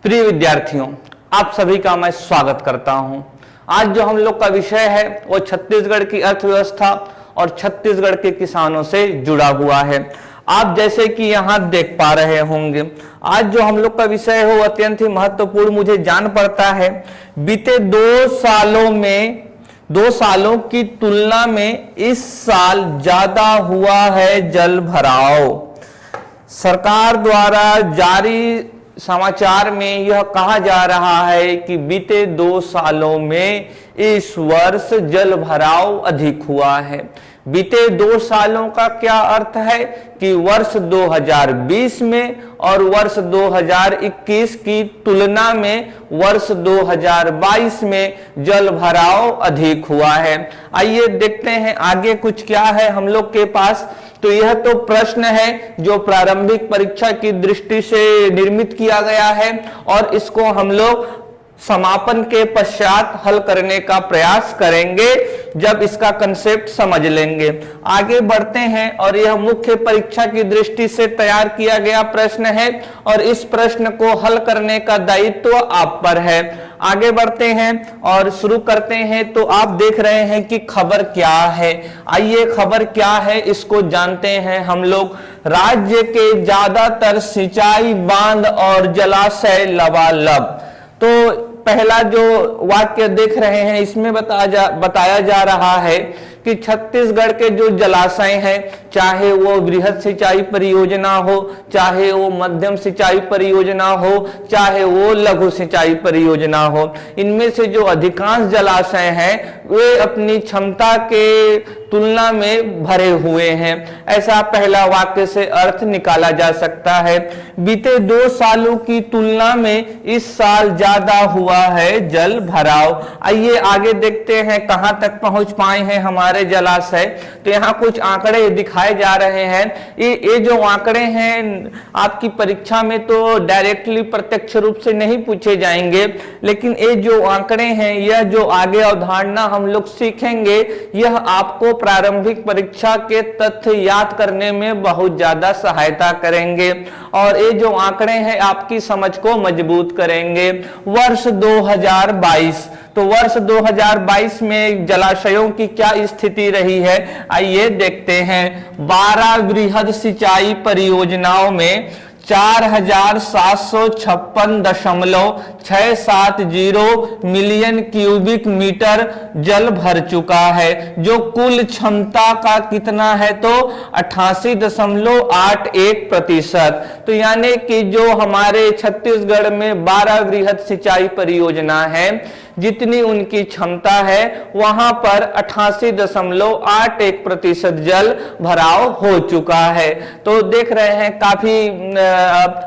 प्रिय विद्यार्थियों, आप सभी का मैं स्वागत करता हूं। आज जो हम लोग का विषय है वो छत्तीसगढ़ की अर्थव्यवस्था और छत्तीसगढ़ के किसानों से जुड़ा हुआ है। आप जैसे कि यहाँ देख पा रहे होंगे, आज जो हम लोग का विषय है वो अत्यंत ही महत्वपूर्ण मुझे जान पड़ता है। बीते 2 सालों की तुलना में इस साल ज्यादा हुआ है जल भराव। सरकार द्वारा जारी समाचार में यह कहा जा रहा है कि बीते 2 सालों में इस वर्ष जल भराव अधिक हुआ है। बीते 2 सालों का क्या अर्थ है कि वर्ष 2020 में और वर्ष 2021 की तुलना में वर्ष 2022 में जल भराव अधिक हुआ है। आइए देखते हैं आगे कुछ क्या है हम लोग के पास। तो यह तो प्रश्न है जो प्रारंभिक परीक्षा की दृष्टि से निर्मित किया गया है और इसको हम लोग समापन के पश्चात हल करने का प्रयास करेंगे जब इसका कंसेप्ट समझ लेंगे। आगे बढ़ते हैं और यह मुख्य परीक्षा की दृष्टि से तैयार किया गया प्रश्न है और इस प्रश्न को हल करने का दायित्व आप पर है। आगे बढ़ते हैं और शुरू करते हैं। तो आप देख रहे हैं कि खबर क्या है। आइए खबर क्या है इसको जानते हैं हम लोग। राज्य के ज्यादातर सिंचाई बांध और जलाशय लबालब। तो पहला जो वाक्य देख रहे हैं इसमें बताया जा रहा है कि छत्तीसगढ़ के जो जलाशय हैं, चाहे वो वृहद सिंचाई परियोजना हो, चाहे वो मध्यम सिंचाई परियोजना हो, चाहे वो लघु सिंचाई परियोजना हो, इनमें से जो अधिकांश जलाशय हैं वे अपनी क्षमता के तुलना में भरे हुए हैं। ऐसा पहला वाक्य से अर्थ निकाला जा सकता है। बीते 2 सालों की तुलना में इस साल ज्यादा हुआ है जल भराव। आइए आगे देखते हैं कहां तक पहुंच पाए हैं हमारे जलाशय। तो यहाँ कुछ आंकड़े दिखाए जा रहे हैं। ये जो आंकड़े हैं आपकी परीक्षा में तो डायरेक्टली प्रत्यक्ष रूप से नहीं पूछे जाएंगे, लेकिन ये जो आंकड़े हैं, यह जो आगे अवधारणा हम लोग सीखेंगे, यह आपको प्रारंभिक परीक्षा के तथ्य याद करने में बहुत ज्यादा सहायता करेंगे और ये जो आंकड़े हैं आपकी समझ को मजबूत करेंगे। वर्ष 2022, तो वर्ष 2022 में जलाशयों की क्या स्थिति रही है आइए देखते हैं। 12 वृहद सिंचाई परियोजनाओं में 4756.670 मिलियन क्यूबिक मीटर जल भर चुका है, जो कुल क्षमता का कितना है तो 88.81%। तो यानी कि जो हमारे छत्तीसगढ़ में 12 वृहद सिंचाई परियोजना है, जितनी उनकी क्षमता है वहां पर 88.81% जल भराव हो चुका है। तो देख रहे हैं काफी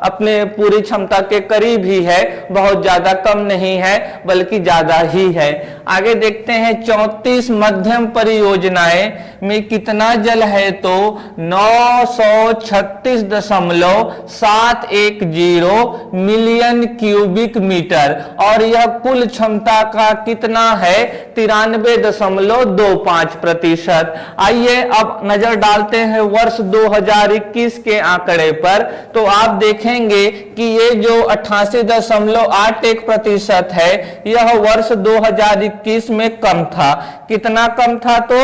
अपने पूरी क्षमता के करीब ही है, बहुत ज्यादा कम नहीं है बल्कि ज्यादा ही है। आगे देखते हैं 34 मध्यम परियोजनाएं में कितना जल है तो 936.710 मिलियन क्यूबिक मीटर और यह कुल क्षमता का कितना है 93.25%। आइए अब नजर डालते हैं वर्ष 2021 के आंकड़े पर। तो आप देखेंगे कि ये जो 88.81% है यह वर्ष 2021 में कम था। कितना कम था तो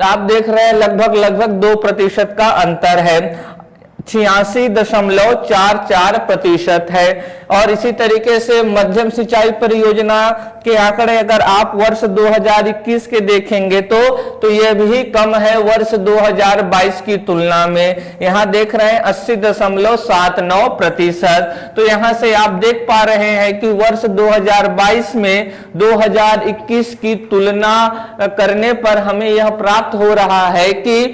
आप देख रहे हैं लगभग 2% का अंतर है। 86.44% है। और इसी तरीके से मध्यम सिंचाई परियोजना के आंकड़े अगर आप वर्ष 2021 के देखेंगे तो यह भी कम है वर्ष 2022 की तुलना में। यहां देख रहे हैं 80.79%। तो यहां से आप देख पा रहे हैं कि वर्ष 2022 में 2021 की तुलना करने पर हमें यह प्राप्त हो रहा है कि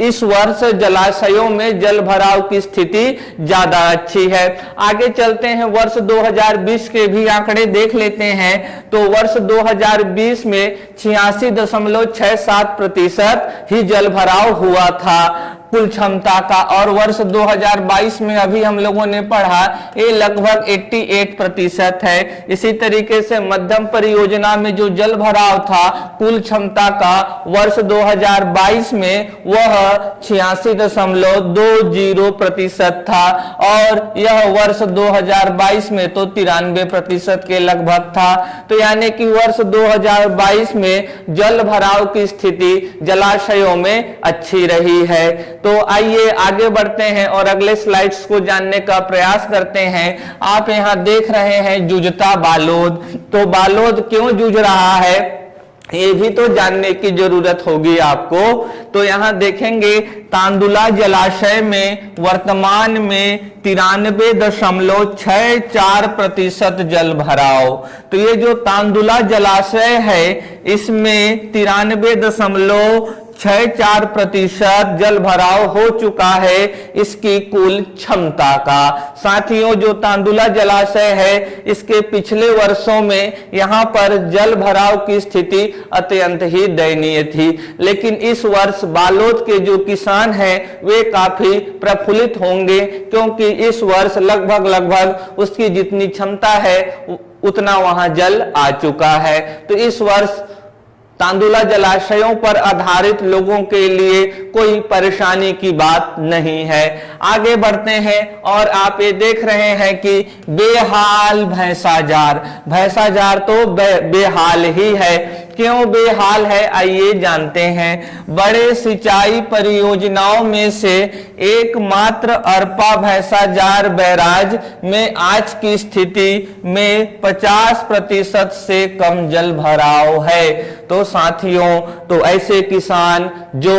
इस वर्ष जलाशयों में जल भराव की स्थिति ज्यादा अच्छी है। आगे चलते हैं वर्ष 2020 के भी आंकड़े देख लेते हैं। तो वर्ष 2020 में 86.67% ही जल भराव हुआ था। कुल क्षमता का, और वर्ष 2022 में अभी हम लोगों ने पढ़ा ये लगभग 88% है। इसी तरीके से मध्यम परियोजना में जो जल भराव था कुल क्षमता का वर्ष 2022 में वह 86.20% था, और यह वर्ष 2022 में तो 93% के लगभग था। तो यानी कि वर्ष 2022 में जल भराव की स्थिति जलाशयों में अच्छी रही है। तो आइए आगे बढ़ते हैं और अगले स्लाइड्स को जानने का प्रयास करते हैं। आप यहां देख रहे हैं जूझता बालोद। तो बालोद क्यों जूझ रहा है ये भी तो जानने की जरूरत होगी आपको। तो यहां देखेंगे तांदुला जलाशय में वर्तमान में 93.64% जल भराव। तो ये जो तांदुला जलाशय है इसमें 93.64% जल भराव हो चुका है इसकी कुल क्षमता का। साथियों जो तांदुला जलाशय है इसके पिछले वर्षों में यहाँ पर जल भराव की स्थिति अत्यंत ही दयनीय थी, लेकिन इस वर्ष बालोद के जो किसान हैं वे काफी प्रफुल्लित होंगे, क्योंकि इस वर्ष लगभग उसकी जितनी क्षमता है उतना वहां जल आ चुका है। तो इस वर्ष तांदुला जलाशयों पर आधारित लोगों के लिए कोई परेशानी की बात नहीं है। आगे बढ़ते हैं और आप ये देख रहे हैं कि बेहाल भैंसाजार तो बेहाल ही है। क्यों बेहाल है आइए जानते हैं। बड़े सिंचाई परियोजनाओं में से एकमात्र अरपा भैंसाजार बैराज में आज की स्थिति में 50% से कम जल भराव है। तो साथियों तो ऐसे किसान जो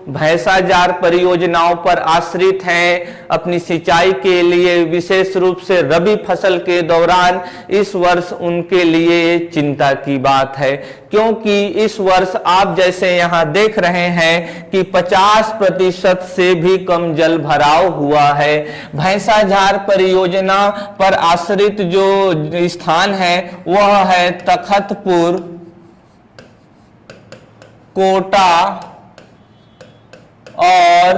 भैंसाजार परियोजनाओं पर आश्रित हैं अपनी सिंचाई के लिए, विशेष रूप से रबी फसल के दौरान, इस वर्ष उनके लिए चिंता की बात है, क्योंकि इस वर्ष आप जैसे यहां देख रहे हैं कि 50% से भी कम जल भराव हुआ है। भैंसाजार परियोजना पर आश्रित जो स्थान है वह है तखतपुर, कोटा और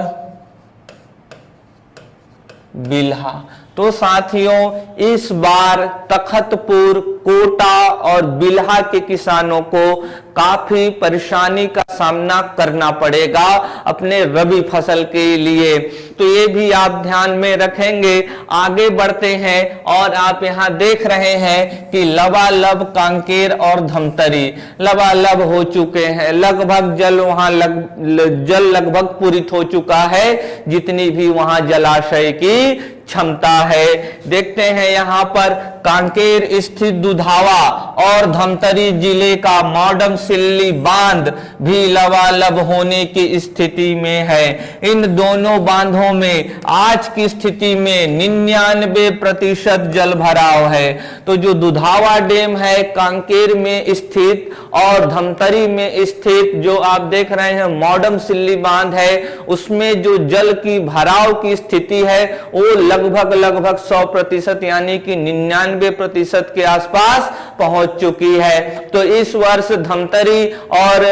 बिल्हा। तो साथियों इस बार तखतपुर, कोटा और बिल्हा के किसानों को काफी परेशानी का सामना करना पड़ेगा अपने रबी फसल के लिए। तो ये भी आप ध्यान में रखेंगे। आगे बढ़ते हैं और आप यहाँ देख रहे हैं कि लबालब, कांकेर और धमतरी लबालब हो चुके हैं। लगभग जल वहां लगभग पूरित हो चुका है जितनी भी वहां जलाशय की क्षमता है। देखते हैं यहाँ पर कांकेर स्थित दुधावा और धमतरी जिले का मॉडम सिल्ली बांध भी लबालब होने की स्थिति में है। इन दोनों बांधों में आज की स्थिति में 99% जल भराव है। तो जो दुधावा डैम है कांकेर में स्थित और धमतरी में स्थित जो आप देख रहे हैं मॉडम सिल्ली बांध है, उसमें जो जल की भराव की स्थिति है वो लगभग 100% यानी कि 99% के आसपास पहुंच चुकी है। तो इस वर्ष धमतरी और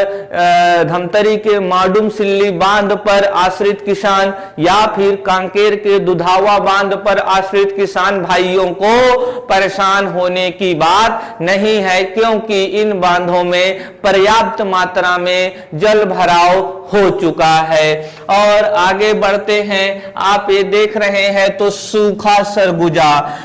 धमतरी के माडूम सिल्ली बांध पर आश्रित किसान या फिर कांकेर के दुधावा बांध पर आश्रित किसान भाइयों को परेशान होने की बात नहीं है, क्योंकि इन बांधों में पर्याप्त मात्रा में जल भराव हो चुका है। और आगे बढ़ते हैं, आप ये देख रहे हैं तो सूखा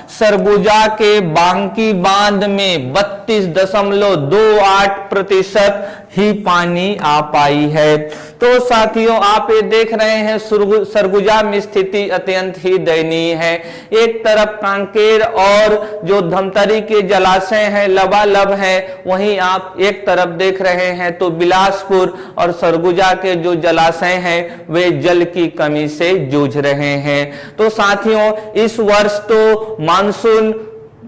सरगुजा के बांकी बांध में 32.28% ही पानी आ पाई है। तो साथियों आप ये देख रहे हैं सरगुजा में स्थिति अत्यंत ही दयनीय है। एक तरफ कांकेर और जो धमतरी के जलाशय हैं लबालब है, वहीं आप एक तरफ देख रहे हैं तो बिलासपुर और सरगुजा के जो जलाशय हैं वे जल की कमी से जूझ रहे हैं। तो साथियों इस वर्ष तो मानसून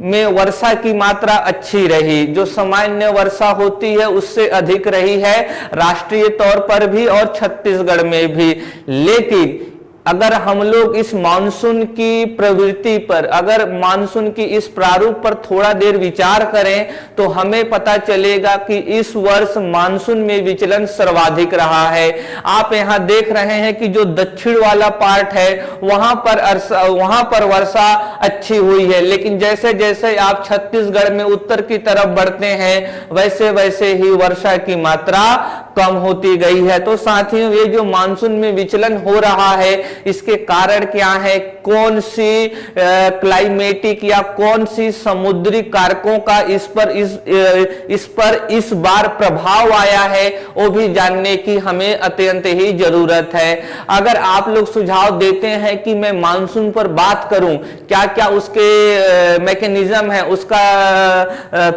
में वर्षा की मात्रा अच्छी रही, जो सामान्य वर्षा होती है उससे अधिक रही है राष्ट्रीय तौर पर भी और छत्तीसगढ़ में भी। लेकिन अगर हम लोग इस मानसून की प्रवृत्ति पर, अगर मानसून की इस प्रारूप पर थोड़ा देर विचार करें तो हमें पता चलेगा कि इस वर्ष मानसून में विचलन सर्वाधिक रहा है। आप यहां देख रहे हैं कि जो दक्षिण वाला पार्ट है वहां पर वर्षा अच्छी हुई है, लेकिन जैसे जैसे आप छत्तीसगढ़ में उत्तर की तरफ बढ़ते हैं वैसे वैसे ही वर्षा की मात्रा कम होती गई है। तो साथियों, ये जो मानसून में विचलन हो रहा है इसके कारण क्या है, कौन सी क्लाइमेटिक या कौन सी समुद्री कारकों का इस पर इस बार प्रभाव आया है, वो भी जानने की हमें अत्यंत ही जरूरत है। अगर आप लोग सुझाव देते हैं कि मैं मानसून पर बात करूं, क्या क्या उसके मैकेनिज्म है, उसका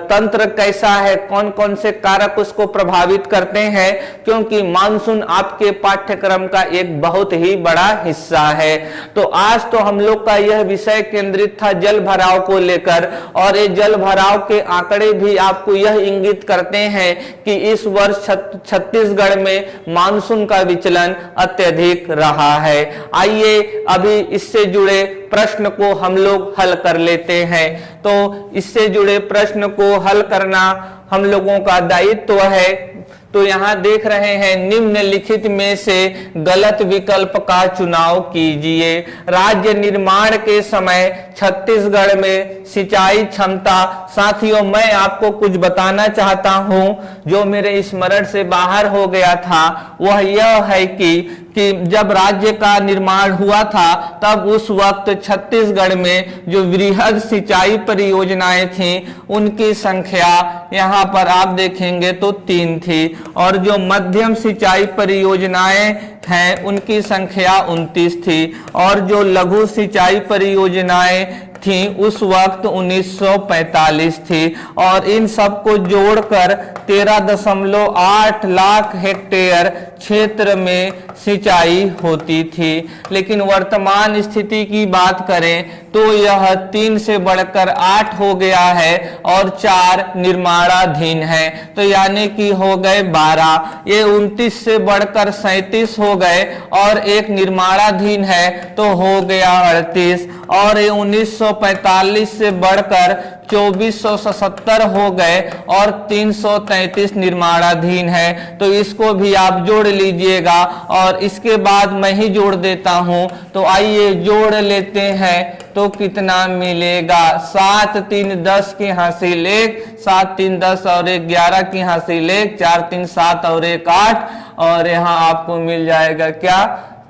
तंत्र कैसा है, कौन कौन से कारक उसको प्रभावित करते हैं, क्योंकि मानसून आपके पाठ्यक्रम का एक बहुत ही बड़ा हिस्सा है। तो आज तो हम लोग का यह विषय केंद्रित था जल भराव को लेकर, और ये जल भराव के आंकड़े भी आपको यह इंगित करते हैं कि इस वर्ष छत्तीसगढ़ में मानसून का विचलन अत्यधिक रहा है। आइए अभी इससे जुड़े प्रश्न को हम लोग हल कर लेते हैं। तो इससे जुड़े प्रश्न को हल करना हम लोगों का दायित्व है। तो यहां देख रहे हैं, निम्नलिखित में से गलत विकल्प का चुनाव कीजिए। राज्य निर्माण के समय छत्तीसगढ़ में सिंचाई क्षमता, साथियों मैं आपको कुछ बताना चाहता हूं जो मेरे स्मरण से बाहर हो गया था, वह यह है कि जब राज्य का निर्माण हुआ था तब उस वक्त छत्तीसगढ़ में जो वृहद सिंचाई परियोजनाएं थी उनकी संख्या यहां पर आप देखेंगे तो 3 थी, और जो मध्यम सिंचाई परियोजनाएं हैं उनकी संख्या 29 थी, और जो लघु सिंचाई परियोजनाएं थी उस वक्त 1945 थी, और इन सबको जोड़कर 13.8 लाख हेक्टेयर क्षेत्र में सिंचाई होती थी। लेकिन वर्तमान स्थिति की बात करें तो यह 3 से बढ़कर 8 हो गया है और 4 निर्माणाधीन है, तो यानी कि हो गए 12। ये 29 से बढ़कर 37 हो गए और एक निर्माणाधीन है तो हो गया 38, और ये 1945 से बढ़कर 2477 हो गए और 333 निर्माणाधीन है। तो इसको भी आप जोड़ लीजिएगा, और इसके बाद मैं ही जोड़ देता हूं। तो आइए जोड़ लेते हैं तो कितना मिलेगा। 7 3 10 की हासिल 1, 7 3 10 और 1 11 की हासिल 1, 4 3 7 और 1 8, और यहाँ आपको मिल जाएगा क्या,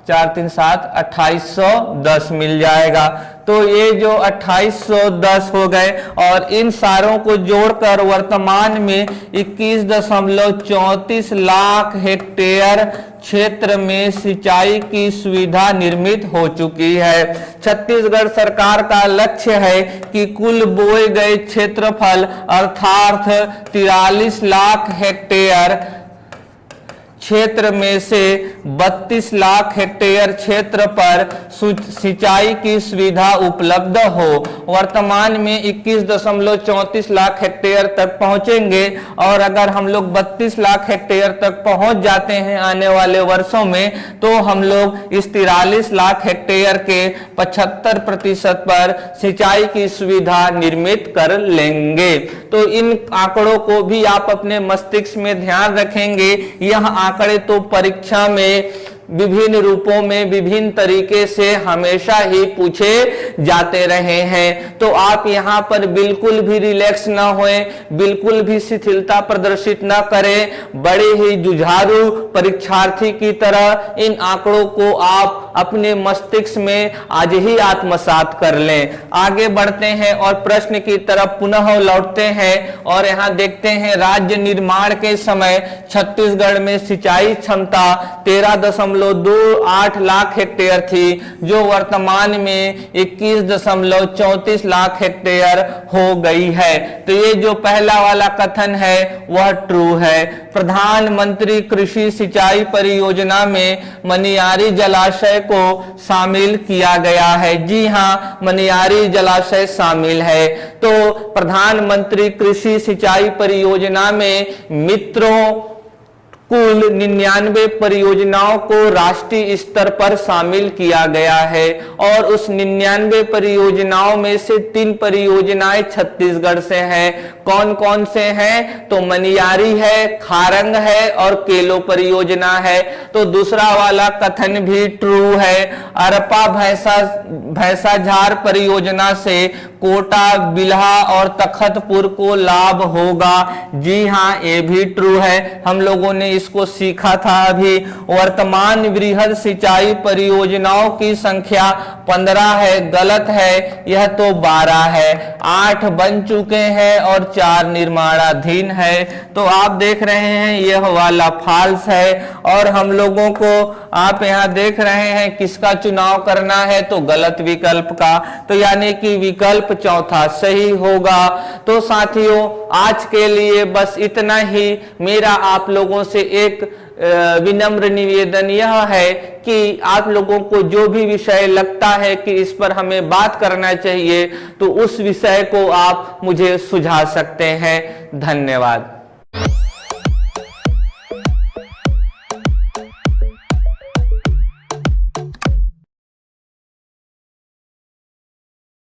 4 3 7 2810 मिल जाएगा। तो ये जो 2810 हो गए, और इन सारों को जोड़कर वर्तमान में 21.34 लाख हेक्टेयर क्षेत्र में सिंचाई की सुविधा निर्मित हो चुकी है। छत्तीसगढ़ सरकार का लक्ष्य है कि कुल बोए गए क्षेत्रफल अर्थात 43 लाख हेक्टेयर क्षेत्र में से 32 लाख हेक्टेयर क्षेत्र पर सिंचाई की सुविधा उपलब्ध हो। वर्तमान में 21.34 लाख हेक्टेयर तक पहुंचेंगे, और अगर हम लोग 32 लाख हेक्टेयर तक पहुंच जाते हैं आने वाले वर्षों में, तो हम लोग इस 43 लाख हेक्टेयर के 75% पर सिंचाई की सुविधा निर्मित कर लेंगे। तो इन आंकड़ों को भी आप अपने मस्तिष्क में ध्यान रखेंगे। यह आंकड़े तो परीक्षा में विभिन्न रूपों में विभिन्न तरीके से हमेशा ही पूछे जाते रहे हैं। तो आप यहाँ पर बिल्कुल भी रिलैक्स ना होए, बिल्कुल भी शिथिलता प्रदर्शित ना करें, बड़े ही जुझारू परीक्षार्थी की तरह इन आंकड़ों को आप अपने मस्तिष्क में आज ही आत्मसात कर लें। आगे बढ़ते हैं और प्रश्न की तरफ पुनः लौटते हैं, और यहाँ देखते हैं राज्य निर्माण के समय छत्तीसगढ़ में सिंचाई क्षमता 13.28 लाख हेक्टेयर थी, जो वर्तमान में 21.34 लाख हेक्टेयर हो गई है। तो ये जो पहला वाला कथन है वह ट्रू है। प्रधानमंत्री कृषि सिंचाई परियोजना में मनियारी जलाशय को शामिल किया गया है। जी हाँ, मनियारी जलाशय शामिल है। तो प्रधानमंत्री कृषि सिंचाई परियोजना में मित्रों कुल 99 परियोजनाओं को राष्ट्रीय स्तर पर शामिल किया गया है और उस 99 परियोजनाओं में से 3 परियोजनाएं छत्तीसगढ़ से हैं। कौन कौन से हैं? तो मनियारी है, खारंग है और केलो परियोजना है। तो दूसरा वाला कथन भी ट्रू है। अरपा भैंसाझार परियोजना से कोटा, बिल्हा और तखतपुर को लाभ होगा। जी हाँ, ये भी ट्रू है। हम लोगों ने इसको सीखा था अभी। वर्तमान वृहद सिंचाई परियोजनाओं की संख्या 15 है, गलत है, यह तो 12 है। 8 बन चुके हैं और 4 निर्माणाधीन है। तो आप देख रहे हैं यह वाला फॉल्स है और हम लोगों को आप यहां देख रहे हैं किसका चुनाव करना है, तो गलत विकल्प का। तो यानी कि विकल्प चौथा सही होगा। तो साथियों, आज के लिए बस इतना ही। मेरा आप लोगों से एक विनम्र निवेदन यह है कि आप लोगों को जो भी विषय लगता है कि इस पर हमें बात करना चाहिए, तो उस विषय को आप मुझे सुझा सकते हैं। धन्यवाद।